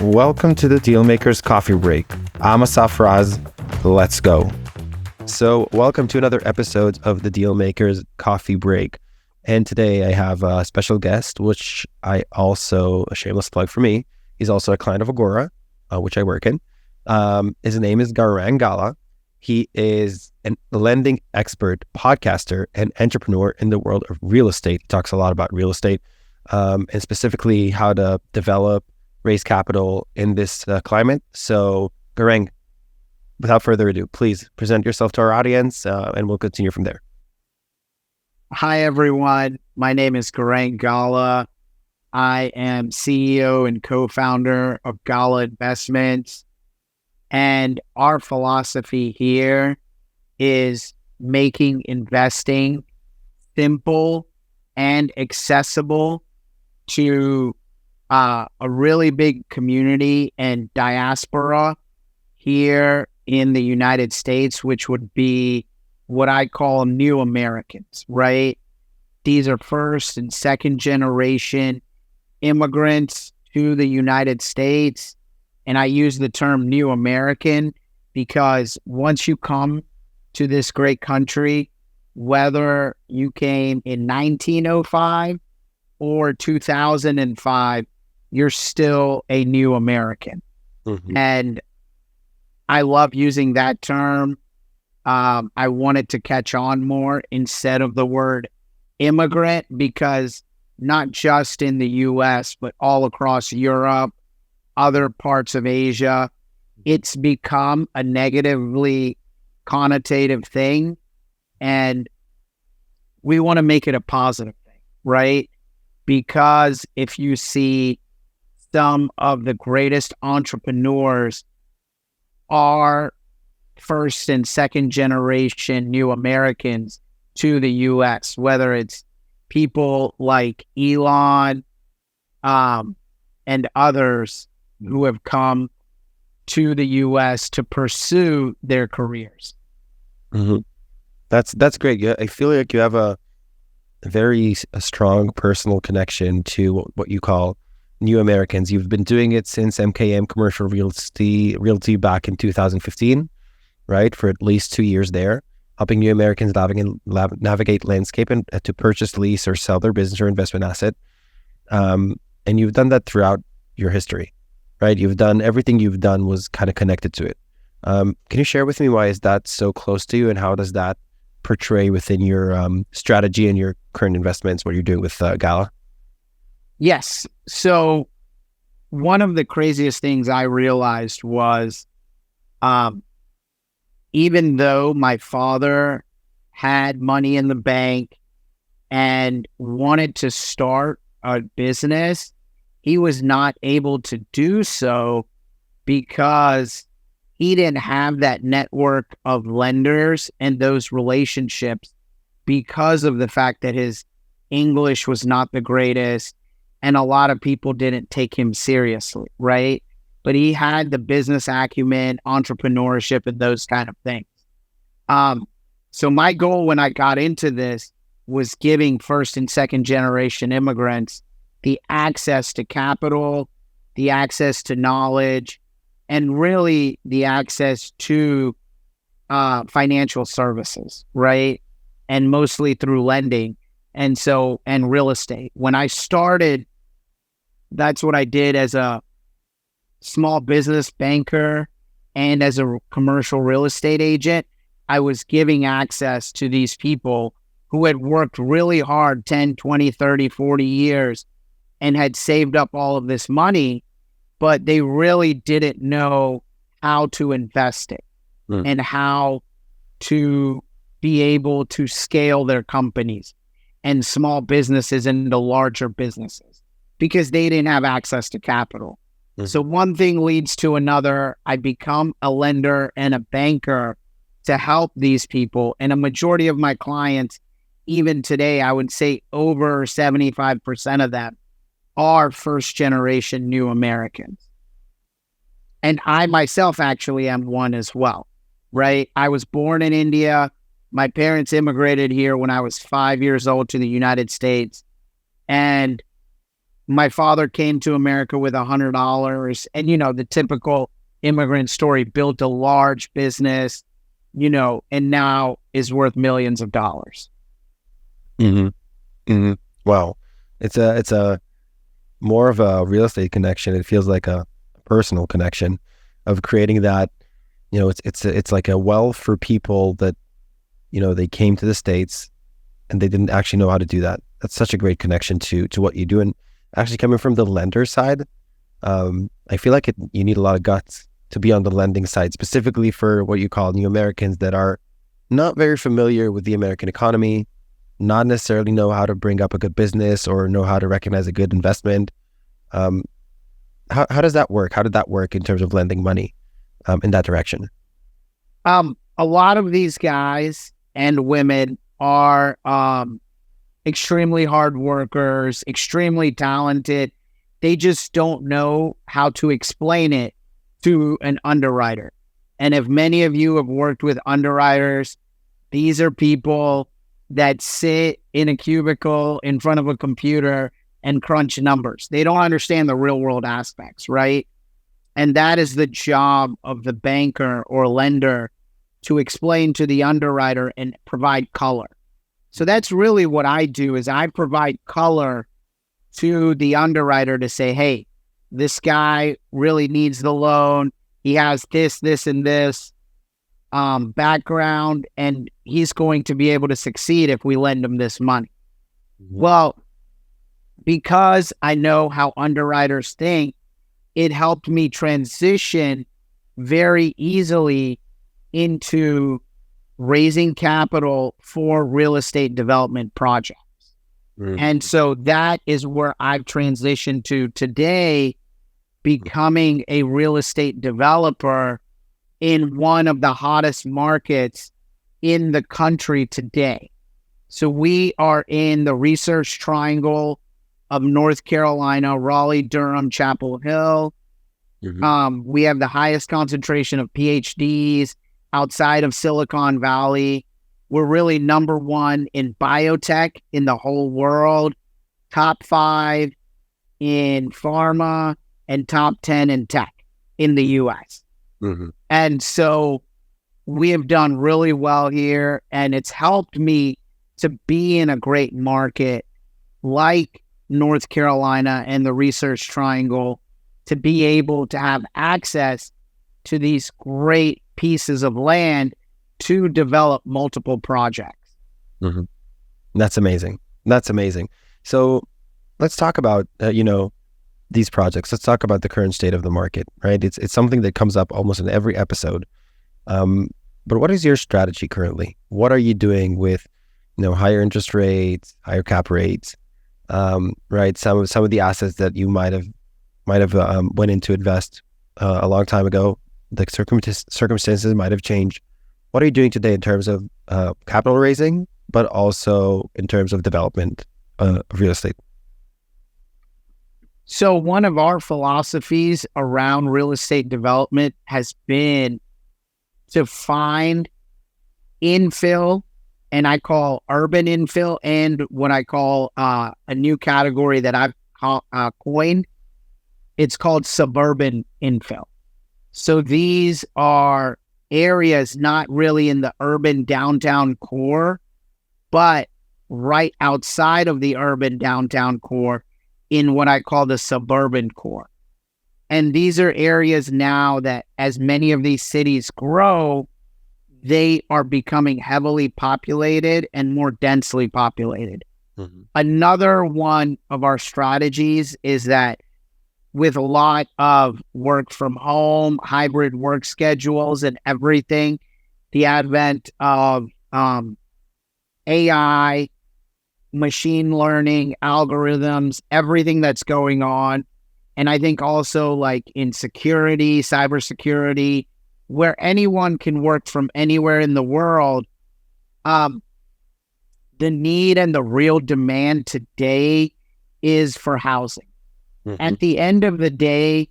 Welcome to the Dealmakers Coffee Break. I'm Asaf Raz. Let's go. So welcome to another episode of the Dealmakers Coffee Break. And today I have a special guest, which a shameless plug for me, he's also a client of Agora, which I work in. His name is Gaurang Gala. He is a lending expert, podcaster, and entrepreneur in the world of real estate. He talks a lot about real estate and specifically how to develop, raise capital in this climate. So Gaurang, without further ado, please present yourself to our audience and we'll continue from there. Hi, everyone. My name is Gaurang Gala. I am CEO and co-founder of Gala Investments. And our philosophy here is making investing simple and accessible to a really big community and diaspora here in the United States, which would be what I call new Americans, right? These are first and second generation immigrants to the United States. And I use the term new American because once you come to this great country, whether you came in 1905 or 2005, you're still a new American. Mm-hmm. And I love using that term. I wanted to catch on more instead of the word immigrant because not just in the US, but all across Europe, other parts of Asia, it's become a negatively connotative thing. And we want to make it a positive thing, right? Because if you see some of the greatest entrepreneurs are first and second generation new Americans to the US, whether it's people like Elon and others who have come to the US to pursue their careers. Mm-hmm. That's great. Yeah, I feel like you have a very strong personal connection to what you call new Americans. You've been doing it since MKM Commercial Realty back in 2015, right? For at least 2 years there, helping new Americans navigate landscape and to purchase, lease, or sell their business or investment asset. And you've done that throughout your history, right? You've done everything you've done was kind of connected to it. Can you share with me why is that so close to you and how does that portray within your strategy and your current investments, what you're doing with Gala? Yes. So one of the craziest things I realized was even though my father had money in the bank and wanted to start a business, he was not able to do so because he didn't have that network of lenders and those relationships because of the fact that his English was not the greatest and a lot of people didn't take him seriously, right? But he had the business acumen, entrepreneurship, and those kind of things. So my goal when I got into this was giving first and second generation immigrants the access to capital, the access to knowledge, and really the access to financial services, right? And mostly through lending and real estate. When I started, that's what I did as a small business banker and as a commercial real estate agent. I was giving access to these people who had worked really hard 10, 20, 30, 40 years and had saved up all of this money, but they really didn't know how to invest it and how to be able to scale their companies and small businesses into larger businesses because they didn't have access to capital. So one thing leads to another. I become a lender and a banker to help these people. And a majority of my clients, even today, I would say over 75% of them are first generation new Americans. And I myself actually am one as well, right? I was born in India. My parents immigrated here when I was 5 years old to the United States. And my father came to America with $100 and, the typical immigrant story, built a large business, and now is worth millions of dollars. Mm-hmm. Mm-hmm. Wow. It's a more of a real estate connection. It feels like a personal connection of creating that, it's like a wealth for people that, they came to the States and they didn't actually know how to do that. That's such a great connection to what you do. And actually coming from the lender side, I feel like you need a lot of guts to be on the lending side, specifically for what you call new Americans that are not very familiar with the American economy, not necessarily know how to bring up a good business or know how to recognize a good investment. How does that work? How did that work in terms of lending money in that direction? A lot of these guys and women are extremely hard workers, extremely talented. They just don't know how to explain it to an underwriter. And if many of you have worked with underwriters, these are people that sit in a cubicle in front of a computer and crunch numbers. They don't understand the real world aspects, right? And that is the job of the banker or lender, to explain to the underwriter and provide color. So that's really what I do, is I provide color to the underwriter to say, hey, this guy really needs the loan. He has this, and this background, and he's going to be able to succeed if we lend him this money. Mm-hmm. Well, because I know how underwriters think, it helped me transition very easily into raising capital for real estate development projects. Mm-hmm. And so that is where I've transitioned to today, becoming a real estate developer in one of the hottest markets in the country today. So we are in the Research Triangle of North Carolina, Raleigh, Durham, Chapel Hill. Mm-hmm. We have the highest concentration of PhDs outside of Silicon Valley. We're really number one in biotech in the whole world, top 5 in pharma, and top 10 in tech in the US. Mm-hmm. And so we have done really well here, and it's helped me to be in a great market like North Carolina and the Research Triangle, to be able to have access to these great pieces of land to develop multiple projects. Mm-hmm. That's amazing. That's amazing. So let's talk about, these projects. Let's talk about the current state of the market, right? It's something that comes up almost in every episode. But what is your strategy currently? What are you doing with, higher interest rates, higher cap rates, right? Some of the assets that you might have went in to invest a long time ago. The circumstances might have changed. What are you doing today in terms of capital raising, but also in terms of development of real estate? So one of our philosophies around real estate development has been to find infill, and I call urban infill, and what I call a new category that I've coined. It's called suburban infill. So these are areas not really in the urban downtown core, but right outside of the urban downtown core in what I call the suburban core. And these are areas now that, as many of these cities grow, they are becoming heavily populated and more densely populated. Mm-hmm. Another one of our strategies is that with a lot of work from home, hybrid work schedules and everything, the advent of AI, machine learning, algorithms, everything that's going on. And I think also like in security, cybersecurity, where anyone can work from anywhere in the world, the need and the real demand today is for housing. Mm-hmm. At the end of the day,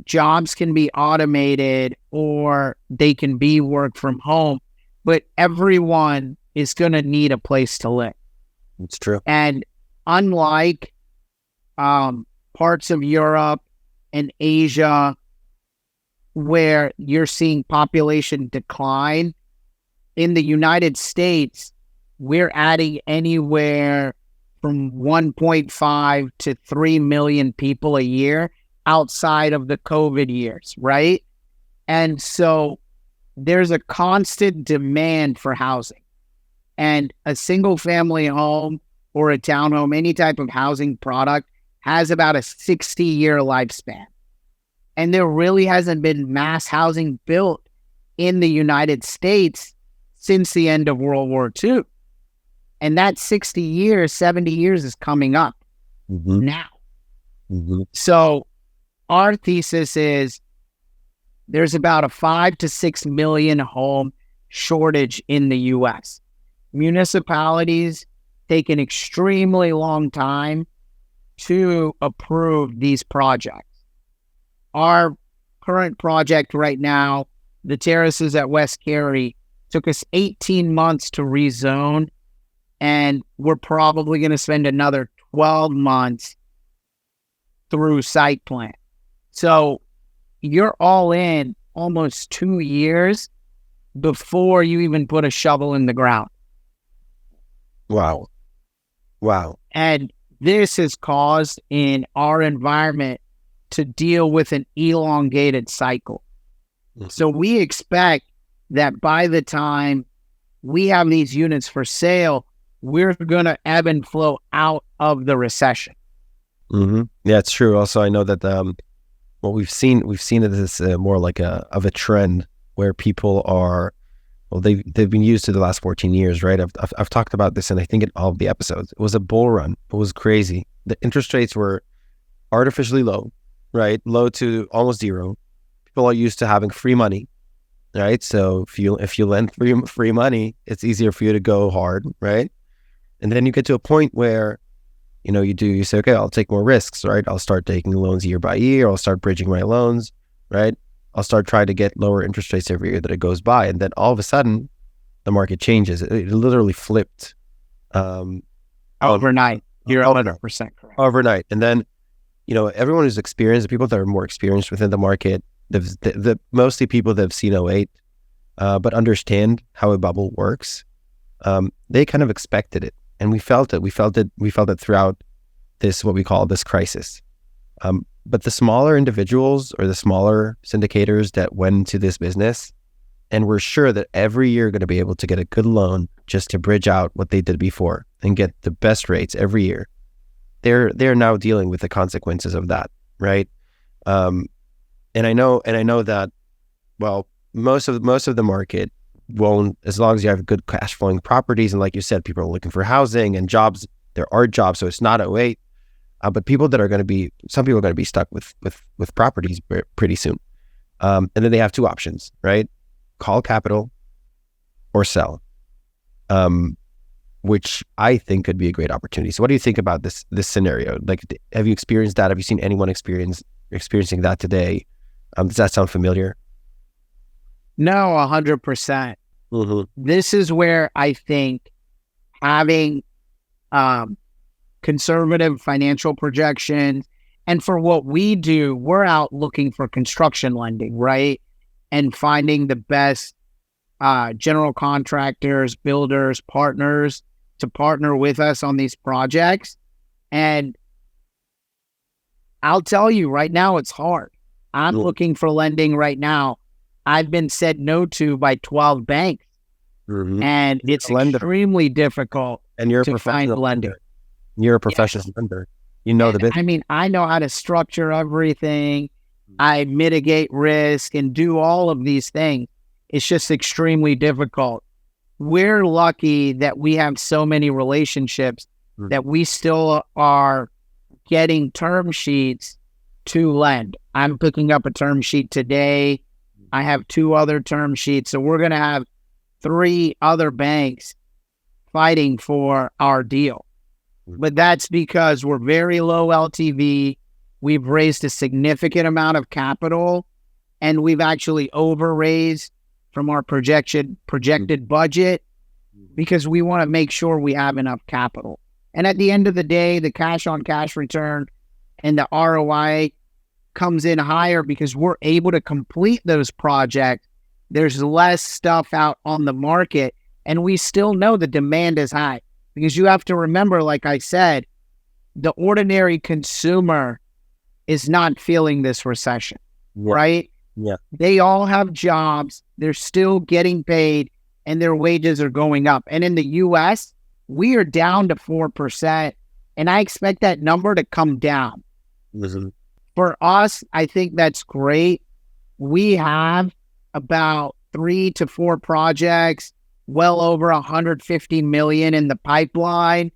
jobs can be automated or they can be work from home, but everyone is going to need a place to live. It's true. And unlike parts of Europe and Asia where you're seeing population decline. In the United States, we're adding anywhere from 1.5 to 3 million people a year outside of the COVID years, right? And so there's a constant demand for housing. And a single family home or a townhome, any type of housing product, has about a 60-year lifespan. And there really hasn't been mass housing built in the United States since the end of World War II. And that 60 years, 70 years is coming up now. So our thesis is there's about a 5 to 6 million home shortage in the U.S. Municipalities take an extremely long time to approve these projects. Our current project right now, the terraces at West Cary, took us 18 months to rezone, and we're probably going to spend another 12 months through site plan. So you're all in almost 2 years before you even put a shovel in the ground. Wow. And this has caused in our environment to deal with an elongated cycle. So we expect that by the time we have these units for sale, we're going to ebb and flow out of the recession. Yeah, it's true. Also, I know that what we've seen it as more like a trend where people are, well, they've been used to the last 14 years, right? I've talked about this, and I think in all of the episodes, it was a bull run. It was crazy. The interest rates were artificially low, right? Low to almost zero. People are used to having free money, right? So if you lend free money, it's easier for you to go hard, right? And then you get to a point where, you say, okay, I'll take more risks, right? I'll start taking loans year by year. I'll start bridging my loans, right? I'll start trying to get lower interest rates every year that it goes by. And then all of a sudden, the market changes. It literally flipped. Overnight. You're 100% correct. Overnight. And then, everyone who's experienced, the people that are more experienced within the market, mostly people that have seen '08, but understand how a bubble works, they kind of expected it. And we felt it. We felt it throughout this, what we call this crisis. But the smaller individuals or the smaller syndicators that went into this business and were sure that every year going to be able to get a good loan just to bridge out what they did before and get the best rates every year, they're now dealing with the consequences of that, right? And I know that, well, most of the market won't, as long as you have good cash flowing properties, and like you said, people are looking for housing and jobs. There are jobs, so it's not '08. But people that are going to be, some people are going to be stuck with properties pretty soon. And then they have two options, right? Call capital or sell, which I think could be a great opportunity. So what do you think about this scenario? Like, have you experienced that? Have you seen anyone experiencing that today? Does that sound familiar? No, 100%. This is where I think having conservative financial projections, and for what we do, we're out looking for construction lending, right? And finding the best general contractors, builders, partners to partner with us on these projects. And I'll tell you right now, it's hard. I'm looking for lending right now. I've been said no to by 12 banks, and it's extremely difficult to find a lender. You're a professional lender. You know the business. I mean, I know how to structure everything. I mitigate risk and do all of these things. It's just extremely difficult. We're lucky that we have so many relationships that we still are getting term sheets to lend. I'm picking up a term sheet today. I have 2 other term sheets. So we're going to have 3 other banks fighting for our deal. But that's because we're very low LTV. We've raised a significant amount of capital, and we've actually overraised from our projected budget because we want to make sure we have enough capital. And at the end of the day, the cash on cash return and the ROI comes in higher because we're able to complete those projects. There's less stuff out on the market, and we still know the demand is high because you have to remember, like I said, the ordinary consumer is not feeling this recession, right? Yeah. They all have jobs. They're still getting paid and their wages are going up. And in the US, we are down to 4%. And I expect that number to come down. Mm-hmm. For us, I think that's great. We have about 3 to 4 projects, well over 150 million in the pipeline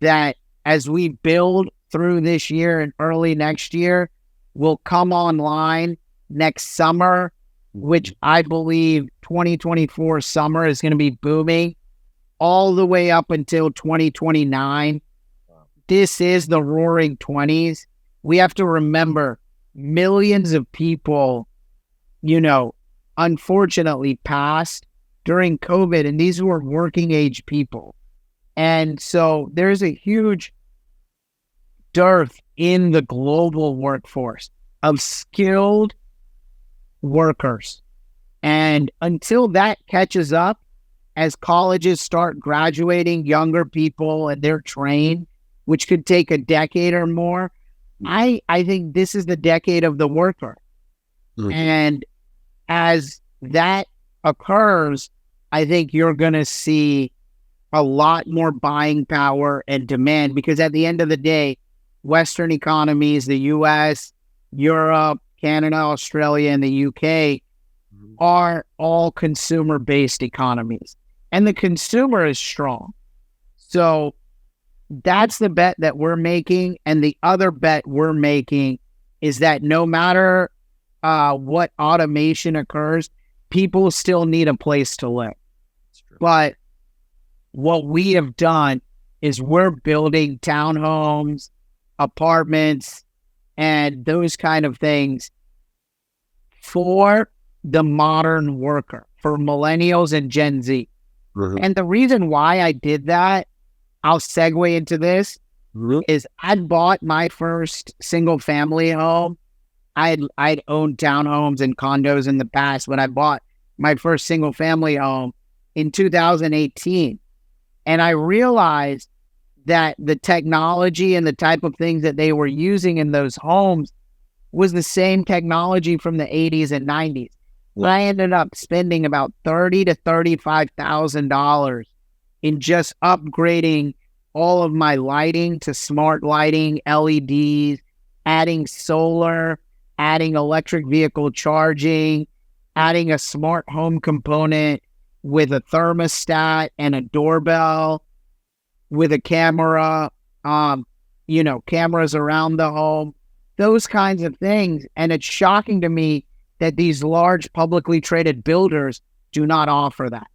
that as we build through this year and early next year will come online next summer, which I believe 2024 summer is going to be booming all the way up until 2029. This is the roaring 20s. We have to remember millions of people, unfortunately passed during COVID, and these were working age people. And so there's a huge dearth in the global workforce of skilled workers. And until that catches up, as colleges start graduating younger people and they're trained, which could take a decade or more, I think this is the decade of the worker. Mm-hmm. And as that occurs, I think you're going to see a lot more buying power and demand, because at the end of the day, Western economies, the US, Europe, Canada, Australia, and the UK are all consumer-based economies. And the consumer is strong. So that's the bet that we're making. And the other bet we're making is that no matter what automation occurs, people still need a place to live. But what we have done is we're building townhomes, apartments, and those kind of things for the modern worker, for millennials and Gen Z. Mm-hmm. And the reason why I did that, I'll segue into this, is I'd bought my first single family home. I'd owned townhomes and condos in the past, but I bought my first single family home in 2018. And I realized that the technology and the type of things that they were using in those homes was the same technology from the 80s and 90s. But I ended up spending about $30,000 to $35,000 in just upgrading all of my lighting to smart lighting, LEDs, adding solar, adding electric vehicle charging, adding a smart home component with a thermostat and a doorbell, with a camera, cameras around the home, those kinds of things. And it's shocking to me that these large publicly traded builders do not offer that.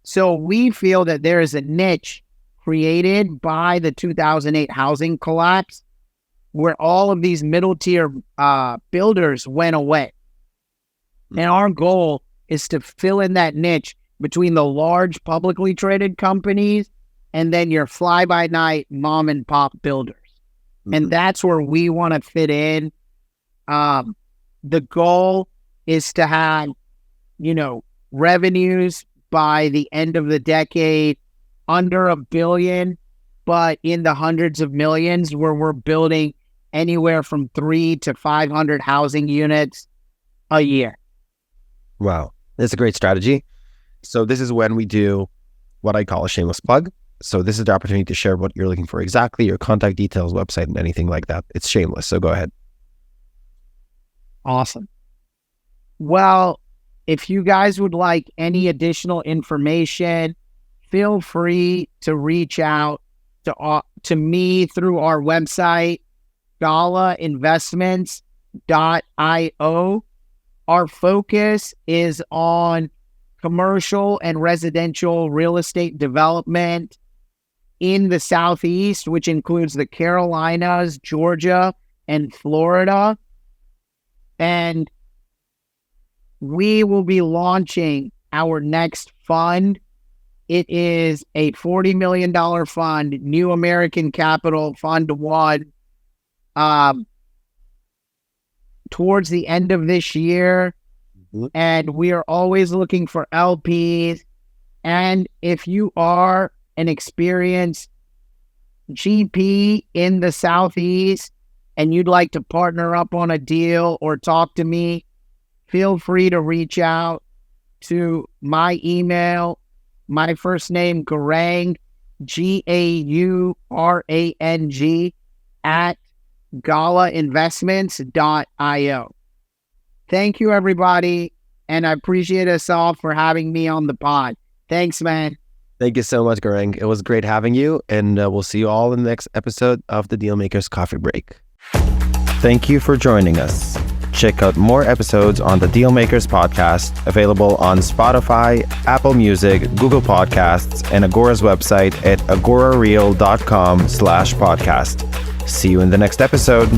So we feel that there is a niche created by the 2008 housing collapse where all of these middle tier builders went away. And our goal is to fill in that niche between the large publicly traded companies and then your fly-by-night mom and pop builders. Mm-hmm. And that's where we want to fit in. The goal is to have, revenues by the end of the decade under $1 billion, but in the hundreds of millions, where we're building anywhere from 300 to 500 housing units a year. Wow. That's a great strategy. So this is when we do what I call a shameless plug. So this is the opportunity to share what you're looking for exactly, your contact details, website, and anything like that. It's shameless. So go ahead. Awesome. Well, if you guys would like any additional information, feel free to reach out to me through our website, galainvestments.io. Our focus is on commercial and residential real estate development in the Southeast, which includes the Carolinas, Georgia, and Florida. And we will be launching our next fund. It is a $40 million fund, New American Capital Fund 1. towards the end of this year. And we are always looking for LPs. And if you are an experienced GP in the Southeast and you'd like to partner up on a deal or talk to me, feel free to reach out to my email, my first name, Gaurang, Gaurang, at galainvestments.io. Thank you, everybody. And I appreciate us all for having me on the pod. Thanks, man. Thank you so much, Gaurang. It was great having you, and we'll see you all in the next episode of the Dealmakers Coffee Break. Thank you for joining us. Check out more episodes on the Dealmakers podcast, available on Spotify, Apple Music, Google Podcasts, and Agora's website at agorareal.com/podcast. See you in the next episode.